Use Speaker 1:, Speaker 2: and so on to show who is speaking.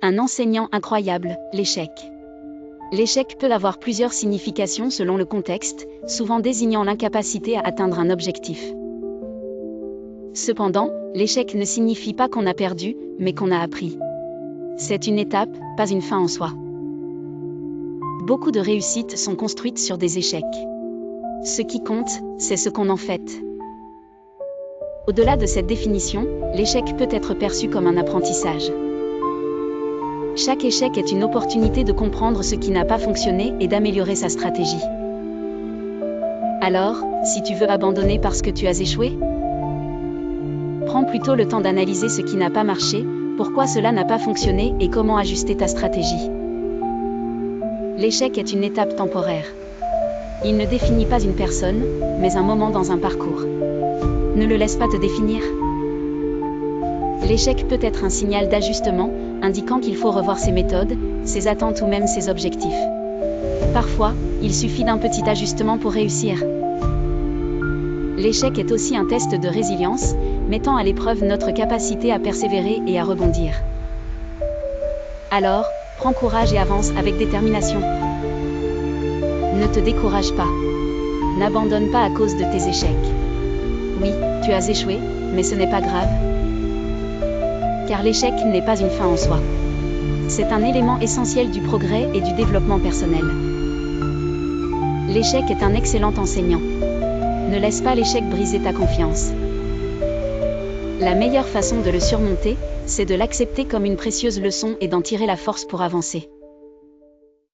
Speaker 1: Un enseignant incroyable, l'échec. L'échec peut avoir plusieurs significations selon le contexte, souvent désignant l'incapacité à atteindre un objectif. Cependant, l'échec ne signifie pas qu'on a perdu, mais qu'on a appris. C'est une étape, pas une fin en soi. Beaucoup de réussites sont construites sur des échecs. Ce qui compte, c'est ce qu'on en fait. Au-delà de cette définition, l'échec peut être perçu comme un apprentissage. Chaque échec est une opportunité de comprendre ce qui n'a pas fonctionné et d'améliorer sa stratégie. Alors, si tu veux abandonner parce que tu as échoué, prends plutôt le temps d'analyser ce qui n'a pas marché, pourquoi cela n'a pas fonctionné et comment ajuster ta stratégie. L'échec est une étape temporaire. Il ne définit pas une personne, mais un moment dans un parcours. Ne le laisse pas te définir. L'échec peut être un signal d'ajustement, indiquant qu'il faut revoir ses méthodes, ses attentes ou même ses objectifs. Parfois, il suffit d'un petit ajustement pour réussir. L'échec est aussi un test de résilience, mettant à l'épreuve notre capacité à persévérer et à rebondir. Alors, prends courage et avance avec détermination. Ne te décourage pas. N'abandonne pas à cause de tes échecs. Oui, tu as échoué, mais ce n'est pas grave. Car l'échec n'est pas une fin en soi. C'est un élément essentiel du progrès et du développement personnel. L'échec est un excellent enseignant. Ne laisse pas l'échec briser ta confiance. La meilleure façon de le surmonter, c'est de l'accepter comme une précieuse leçon et d'en tirer la force pour avancer.